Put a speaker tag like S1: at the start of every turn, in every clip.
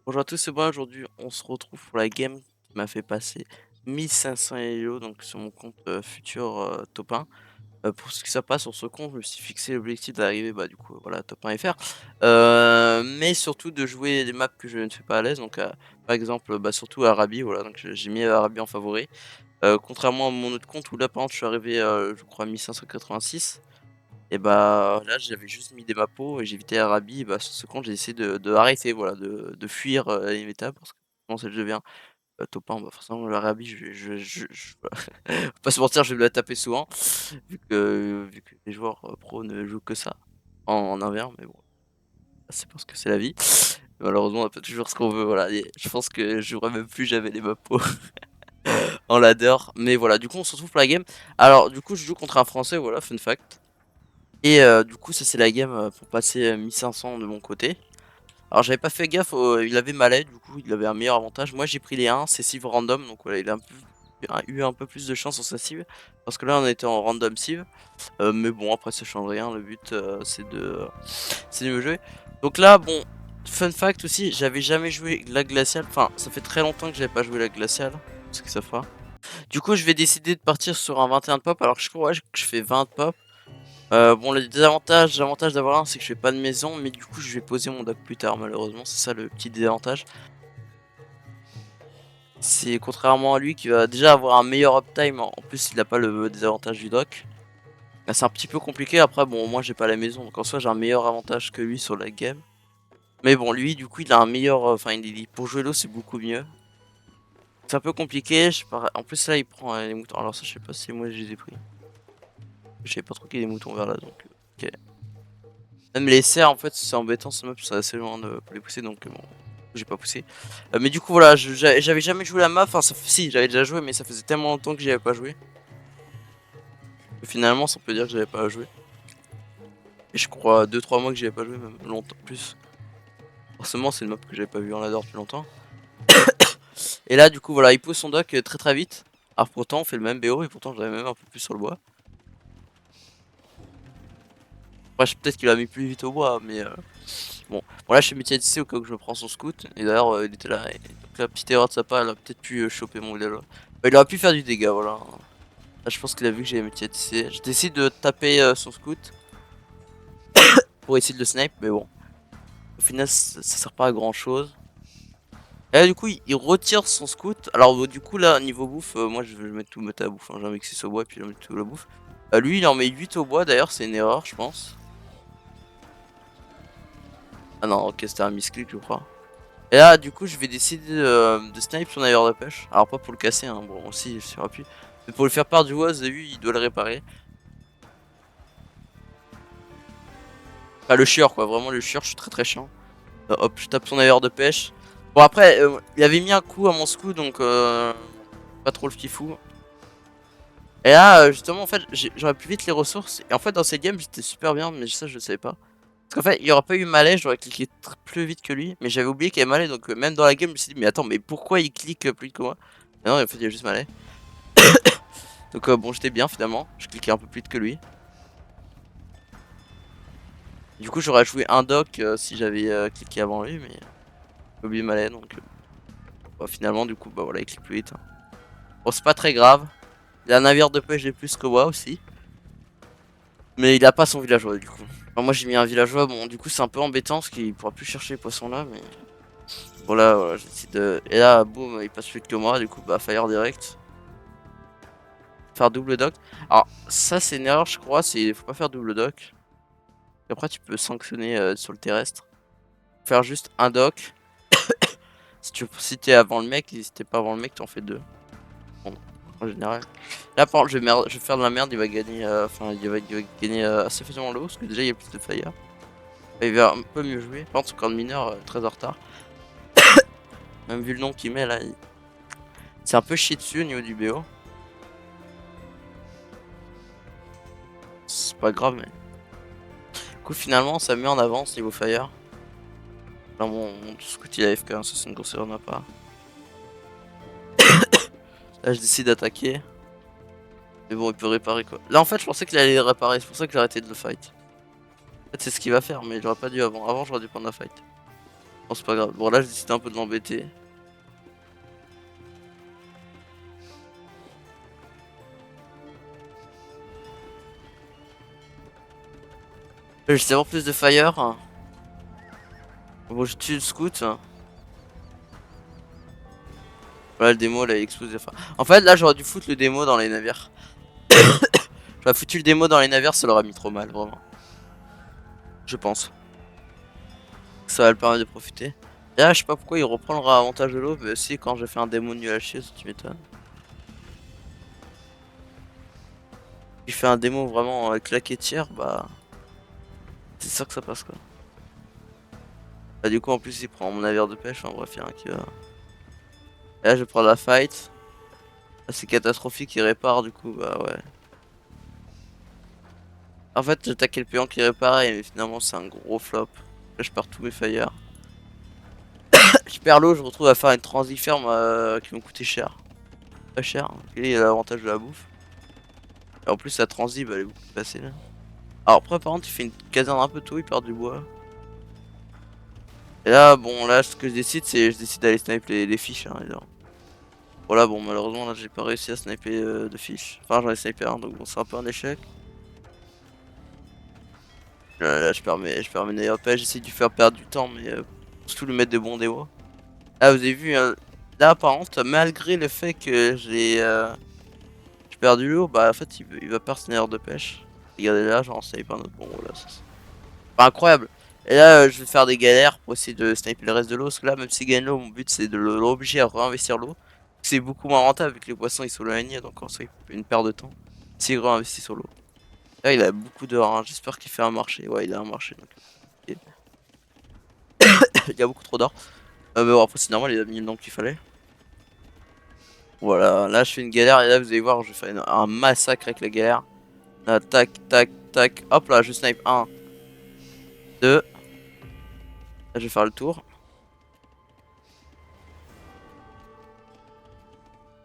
S1: Bonjour à tous, c'est moi. Aujourd'hui, on se retrouve pour la game qui m'a fait passer 1500 Helio donc sur mon compte futur top 1. Pour ce qui ça passe sur ce compte, je me suis fixé l'objectif d'arriver du coup voilà top 1 FR. Mais surtout de jouer des maps que je ne fais pas à l'aise. Donc par exemple surtout Arabi, voilà, donc j'ai mis Arabi en favori. Contrairement à mon autre compte où là par exemple je suis arrivé je crois à 1586. Et là j'avais juste mis des mapos et j'évitais Arabi, et sur ce compte j'ai essayé de arrêter, voilà, de fuir, l'inévitable parce que comment ça devient, top 1, forcément l'Arabie je faut pas se mentir, je vais me la taper souvent vu que les joueurs, pros ne jouent que ça en 1v1, mais bon, c'est parce que c'est la vie. Malheureusement on a pas toujours ce qu'on veut, voilà, et je pense que je jouerai même plus jamais les mapos en ladder, mais voilà, du coup on se retrouve pour la game. Alors du coup je joue contre un Français, voilà, fun fact. Et du coup ça c'est la game, pour passer, 1500 de mon côté. Alors j'avais pas fait gaffe, il avait Malais, du coup il avait un meilleur avantage. Moi j'ai pris les 1, c'est cive random, donc voilà, il a eu un peu plus de chance sur sa cive. Parce que là on était en random cive. Mais bon après ça change rien, le but c'est de me jouer. Donc là bon, fun fact aussi, j'avais jamais joué la glaciale. Enfin ça fait très longtemps que j'avais pas joué la glaciale. Ce que ça fera. Du coup je vais décider de partir sur un 21 de pop, alors que je crois que je fais 20 de pop. Bon, le désavantage, l'avantage d'avoir un, c'est que je fais pas de maison, mais du coup, je vais poser mon dock plus tard, malheureusement. C'est ça le petit désavantage. C'est contrairement à lui qui va déjà avoir un meilleur uptime. En plus, il a pas le désavantage du dock. C'est un petit peu compliqué. Après, bon, moi, j'ai pas la maison, donc en soi, j'ai un meilleur avantage que lui sur la game. Mais bon, lui, du coup, il a un meilleur. Enfin, pour jouer l'eau, c'est beaucoup mieux. C'est un peu compliqué. En plus, là, il prend les moutons. Alors, ça, je sais pas si moi, je les ai pris. Je savais pas trop qu'il y a des moutons vers là, donc. Ok. Même les serres, en fait, c'est embêtant ce map, c'est assez loin pour les pousser, donc bon, j'ai pas poussé. Mais du coup, voilà, j'avais jamais joué la map, enfin, si, j'avais déjà joué, mais ça faisait tellement longtemps que j'y avais pas joué. Que finalement, on peut dire que j'avais pas joué. Et je crois 2-3 mois que j'y avais pas joué, même longtemps plus. Forcément, c'est une map que j'avais pas vu en ladder depuis longtemps. Et là, du coup, voilà, il pose son dock très très vite. Alors pourtant, on fait le même BO, et pourtant, j'avais même un peu plus sur le bois. Après, peut-être qu'il a mis plus vite au bois, mais bon là je suis métier DC au cas où je me prends son scout. Et d'ailleurs il était là. Et donc la petite erreur de sa part, elle a peut-être pu choper mon village. Il aurait pu faire du dégât, voilà. Là je pense qu'il a vu que j'avais métier DC. Je décide de taper son scout pour essayer de le snipe, mais bon. Au final ça sert pas à grand chose. Et là du coup il retire son scout. Alors du coup là niveau bouffe, moi je vais mettre à bouffe, hein. J'ai un mix au bois et puis je vais mettre tout la bouffe. Lui il en met 8 au bois, d'ailleurs c'est une erreur je pense. Ah non, ok, c'était un misclick je crois. Et là, du coup, je vais décider de snipe son navire de pêche. Alors, pas pour le casser, hein, bon, aussi, sur appui. Mais pour lui faire part du Woz, lui, il doit le réparer. Enfin, le chieur, quoi, vraiment, le chieur, je suis très très chiant. Hop, je tape son navire de pêche. Bon, après, il avait mis un coup à mon scout, donc pas trop le fifou. Et là, justement, en fait, j'aurais pu vite les ressources. Et en fait, dans cette game, j'étais super bien, mais ça, je le savais pas. Parce qu'en fait, il y aurait pas eu Malais, j'aurais cliqué plus vite que lui. Mais j'avais oublié qu'il y avait Malais, donc même dans la game, je me suis dit, mais attends, mais pourquoi il clique plus vite que moi? Et non, en fait, il y a juste Malais. Donc bon, j'étais bien finalement, je cliquais un peu plus vite que lui. Du coup, j'aurais joué un dock si j'avais cliqué avant lui, mais j'ai oublié Malais, donc finalement, du coup, voilà, il clique plus vite, hein. Bon, c'est pas très grave. Il a un navire de pêche de plus que moi aussi, mais il a pas son villageois du coup. Enfin, moi j'ai mis un villageois, bon, du coup, c'est un peu embêtant parce qu'il pourra plus chercher les poissons là, mais voilà, j'essaie de. Et là, boum, il passe plus vite que moi, du coup, fire direct. Faire double dock. Alors, ça, c'est une erreur, je crois, c'est faut pas faire double dock. Après, tu peux sanctionner sur le terrestre. Faire juste un dock. Si t'es avant le mec, et si t'es pas avant le mec, t'en fais deux. Bon, en général. Là, par contre, je vais faire de la merde, il va gagner. Enfin, il va gagner assez facilement l'eau, parce que déjà, il y a plus de fire. Il va un peu mieux jouer. Par contre, son camp de mineur, très en retard. Même vu le nom qu'il met là, c'est un peu chier dessus au niveau du BO. C'est pas grave, mais. Du coup, finalement, ça met en avance niveau fire. Là, mon scout il a AFK, ça c'est une grosse erreur de ma part. Là, je décide d'attaquer. Mais bon, il peut réparer quoi. Là, en fait, je pensais qu'il allait les réparer, c'est pour ça que j'ai arrêté de le fight. En fait, c'est ce qu'il va faire, mais j'aurais pas dû avant. Avant, j'aurais dû prendre la fight. Bon, c'est pas grave. Bon, là, j'ai décidé un peu de l'embêter. J'essaie d'avoir plus de fire. Bon, je tue le scout. Voilà, le démo, là, il explose. Enfin... En fait, là, j'aurais dû foutre le démo dans les navires. J'aurais foutu le démo dans les navires, ça l'aurait mis trop mal, vraiment. Je pense. Ça va le permettre de profiter. Et là, je sais pas pourquoi il reprend le avantage de l'eau, mais aussi quand j'ai fait un démo nul à chier, ça tu m'étonnes. Il fait un démo vraiment claquetière, bah. C'est sûr que ça passe quoi. Bah, du coup, en plus, il prend mon navire de pêche, en bref, il y a un qui va. Et là, je prends la fight. Là, c'est catastrophique, il répare, du coup, bah ouais. En fait, j'attaquais le péant qui réparait, mais finalement, c'est un gros flop. Là, je perds tous mes fire. Je perds l'eau, je me retrouve à faire une transiferme qui va me coûter cher. Pas cher, hein. Et il y a l'avantage de la bouffe. Et en plus, la transi, bah, elle est beaucoup plus facile. Alors après, par contre, il fait une caserne un peu tôt, il perd du bois. Et là, bon, là, ce que je décide, c'est je décide d'aller sniper les fiches, hein, évidemment. Voilà, bon, malheureusement, là, j'ai pas réussi à sniper de fiches. Enfin, j'en ai snipé un, donc bon, c'est un peu un échec. Là, je perds mes navires de pêche, j'essaie de lui faire perdre du temps, mais surtout lui mettre de bons démos. Là, vous avez vu, là, par contre, malgré le fait que j'ai perdu l'eau, bah, en fait, il va perdre ses navires de pêche. Regardez là, j'en snipe un autre. Bon, voilà, ça, pas incroyable. Et là, je vais faire des galères pour essayer de sniper le reste de l'eau. Parce que là, même s'il gagne l'eau, mon but c'est de l'obliger à réinvestir l'eau. C'est beaucoup moins rentable vu que les poissons ils sont loignés. Donc en soi, une perte de temps. S'il réinvestit sur l'eau. Là, il a beaucoup d'or. Hein. J'espère qu'il fait un marché. Ouais, il a un marché. Donc, ok. Il y a beaucoup trop d'or. Mais bon, après, c'est normal, il a mis le nombre qu'il fallait. Voilà, là, je fais une galère. Et là, vous allez voir, je vais faire un massacre avec la galère. Là, tac, tac, tac. Hop là, je snipe 1, 2. Là, je vais faire le tour.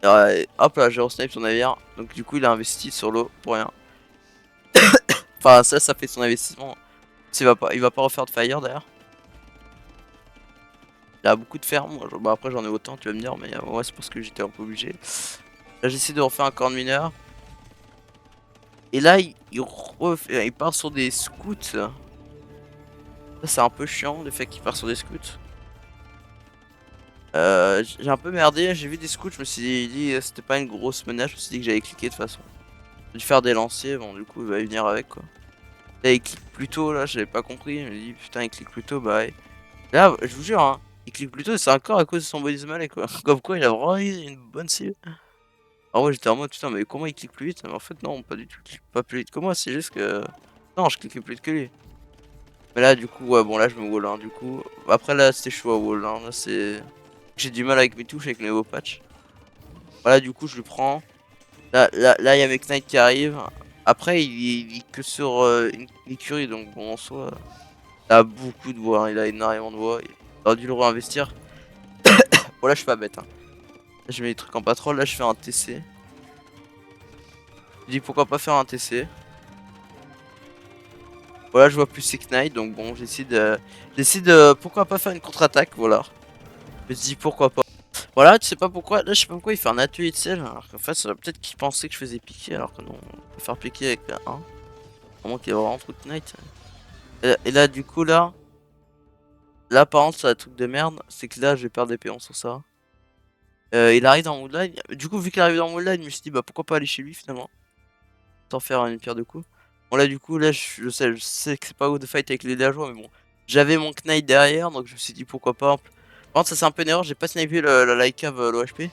S1: Ouais, hop là, j'ai snipe son navire. Donc du coup, il a investi sur l'eau pour rien. Enfin, ça fait son investissement. Il va pas refaire de fire d'ailleurs. Il a beaucoup de fer. Moi, bah, après, j'en ai autant, tu vas me dire. Mais ouais, c'est parce que j'étais un peu obligé. Là, j'essaie de refaire un corps de mineur. Et là, il part sur des scouts. Ça, c'est un peu chiant, le fait qu'il part sur des scouts. J'ai un peu merdé. J'ai vu des scouts. Je me suis dit, c'était pas une grosse menace. Je me suis dit que j'allais cliquer de toute façon. J'ai dû faire des lanciers. Bon, du coup, il va y venir avec quoi. Là, il clique plus tôt, là, j'avais pas compris. Je me dis, putain, il clique plus tôt, bah ouais. Là, je vous jure, hein, il clique plus tôt, c'est encore à cause de son bonus malais, quoi. Comme quoi, il a vraiment eu une bonne cible. Alors, ouais, j'étais en mode, putain, mais comment il clique plus vite? Mais en fait, non, pas du tout, il clique pas plus vite que moi, c'est juste que. Non, je cliquais plus vite que lui. Mais là, du coup, ouais, bon, là, je me wall, hein, du coup. Après, là, c'était chaud à wall, hein, là, c'est. J'ai du mal avec mes touches, avec les nouveaux patchs. Voilà, du coup, je le prends. Là, il y a mes knights qui arrivent. Après, il est que sur une écurie, donc bon, en soi. Il a beaucoup de bois, hein, il a énormément de bois. Il aurait dû le réinvestir. Bon, là, je suis pas bête. Hein. Là, je mets des trucs en patrol. Là, je fais un TC. Je dis pourquoi pas faire un TC. Voilà, je vois plus ces knights. Donc, bon, j'essaie de. Pourquoi pas faire une contre-attaque. Voilà. Je me dis pourquoi pas. Voilà, tu sais pas pourquoi. Là, je sais pas pourquoi il fait un atelier de sel. Alors qu'en fait, peut-être qu'il pensait que je faisais piquer. Alors que non, on peut faire piquer avec la 1. À moins qu'il y ait vraiment trop de knights. Et là, du coup, là. Là, par contre, c'est un truc de merde. C'est que là, je vais perdre des péons sur ça. Il arrive dans Moonlight. Du coup, vu qu'il arrive dans Moonlight, je me suis dit, bah pourquoi pas aller chez lui finalement. Sans faire une pierre de coups. Bon, là, du coup, là, je sais que c'est pas ouf de fight avec les villageois, mais bon. J'avais mon Knight derrière, donc je me suis dit, pourquoi pas. Par contre, ça c'est un peu une erreur, j'ai pas snipé la Lycav l'OHP.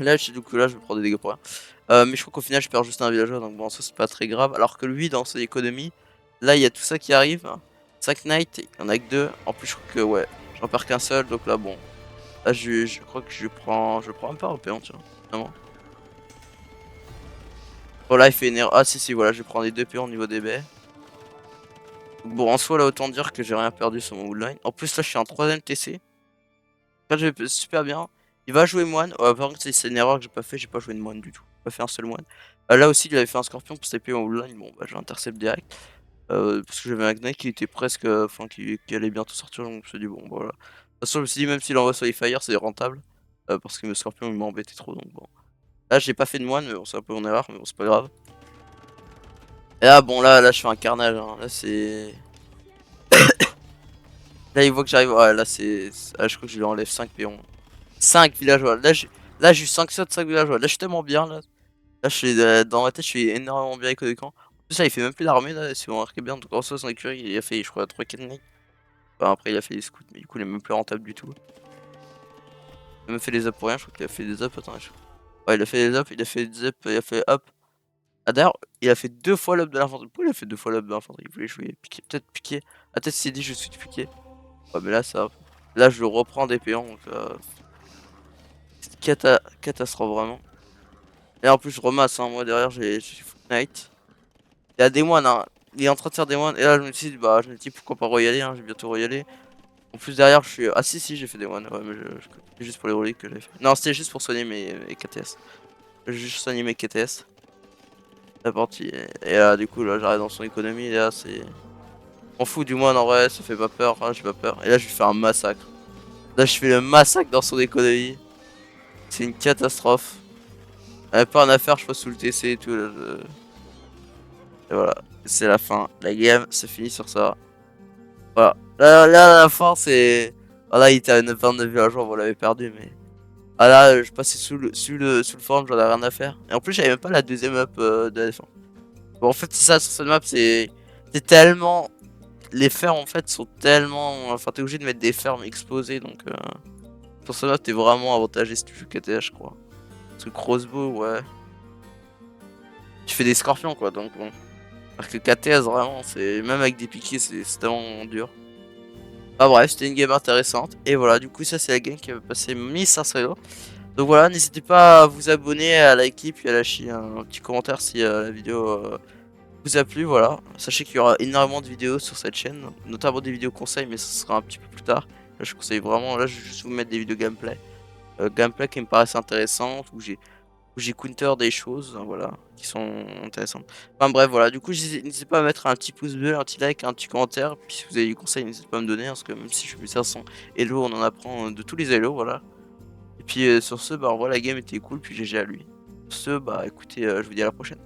S1: Là, du coup, là, je vais prendre des dégâts pour rien. Mais je crois qu'au final, je perds juste un villageois, donc bon, ça c'est pas très grave. Alors que lui, dans ses économies, là, il y a tout ça qui arrive. 5 Knights, il y en a que 2. En plus, je crois que, ouais, j'en perds qu'un seul, donc là, bon. Là, je crois que je prends même pas européen, tiens, finalement. Voilà, il fait une erreur. Ah, si, voilà, je vais prendre les 2 péons au niveau des baies. Bon, en soi, là, autant dire que j'ai rien perdu sur mon woodline. En plus, là, je suis en 3ème TC. Là, je vais super bien. Il va jouer moine. Par contre, c'est une erreur que j'ai pas fait. J'ai pas joué de moine du tout. J'ai pas fait un seul moine. Là aussi, il avait fait un scorpion pour TP en woodline. Bon, bah, je l'intercepte direct. Parce que j'avais un Knight qui était presque, enfin qui allait bientôt sortir, donc je me suis dit: «Bon, bah, voilà». De toute façon, je me suis dit: «Même s'il envoie sur Fire, c'est rentable», parce que le Scorpion, il m'embêtait trop, donc bon. Là, j'ai pas fait de moine, mais bon, c'est un peu mon erreur, mais bon, c'est pas grave. Et là, bon, là, je fais un carnage, hein. Là, c'est là, il voit que j'arrive, ouais, là, ah, je crois que je lui enlève 5 péons. 5 villageois. Là, j'ai eu 5 sauts de 5 villageois. Là, je suis tellement bien, là. Là, je suis, dans ma tête, je suis énormément bien économiquement. En plus, là, il fait même plus l'armée, là, c'est bon, remarquez bien. Donc, en soi, son écurie, il a fait, je crois, 3 4 Enfin, après, il a fait les scouts, mais du coup, il est même plus rentable du tout. Il a même fait les ups pour rien, je crois qu'il a fait des ups. Attends, ouais, il a fait les ups, il a fait des ups, il a fait up. Ah, d'ailleurs, il a fait 2 fois l'up de l'infanterie. Pourquoi il a fait 2 fois l'up de l'infanterie? Il voulait jouer piqué, peut-être piqué. Ah, peut-être s'il dit je suis piqué. Ouais, mais là, ça. Là, je le reprends des péons, donc catastrophe vraiment. Et en plus, je remasse, hein, moi derrière, j'ai Foot Knight. Il y a des moines, hein. Il est en train de faire des moines. Et là, je me suis dit, bah, je me dis pourquoi pas royaler, hein, je vais bientôt royaler. En plus, derrière, je suis. Ah, si, j'ai fait des moines, ouais, mais c'est juste pour les reliques que j'ai fait. Non, c'était juste pour soigner mes KTS. J'ai juste soigné mes KTS. La partie. Et là, du coup, là, j'arrive dans son économie. Et là, c'est. On fout du moine en vrai, ça fait pas peur. Hein, j'ai pas peur. Et là, je lui fais un massacre. Là, je fais le massacre dans son économie. C'est une catastrophe. Elle a pas rien à faire, je passe sous le TC et tout. Là, et voilà, c'est la fin. La game se finit sur ça. Voilà. Là, à la fin, c'est. Voilà, il était à 29 villageois, vous l'avez perdu, mais. Ah là, je passais sous le forum, j'en ai rien à faire. Et en plus, j'avais même pas la deuxième map de la défense. Bon, en fait, c'est ça, sur cette map, c'est tellement. Les fermes, en fait, sont tellement. Enfin, t'es obligé de mettre des fermes exposées, donc. Sur cette map, t'es vraiment avantagé si tu joues KTH, je crois. Parce que crossbow, ouais. Tu fais des scorpions, quoi, donc bon. Alors que KTS, vraiment, c'est. Même avec des piquets, c'est tellement dur. Bah bref, c'était une game intéressante. Et voilà, du coup, ça, c'est la game qui a passé 1500 euros. Donc voilà, n'hésitez pas à vous abonner, à liker, puis à lâcher un petit commentaire si la vidéo vous a plu. Voilà, sachez qu'il y aura énormément de vidéos sur cette chaîne, notamment des vidéos conseils, mais ce sera un petit peu plus tard. Là, je conseille vraiment, là, je vais juste vous mettre des vidéos gameplay. Gameplay qui me paraissent intéressantes, où j'ai counter des choses, hein, voilà, qui sont intéressantes. Enfin bref, voilà, du coup, n'hésitez pas à mettre un petit pouce bleu, un petit like, un petit commentaire. Puis si vous avez du conseil, n'hésitez pas à me donner, hein, parce que même si je fais 500 hello, on en apprend de tous les hello, voilà. Et puis sur ce, bah, voilà, la game était cool, puis GG à lui. Sur ce, bah écoutez, je vous dis à la prochaine.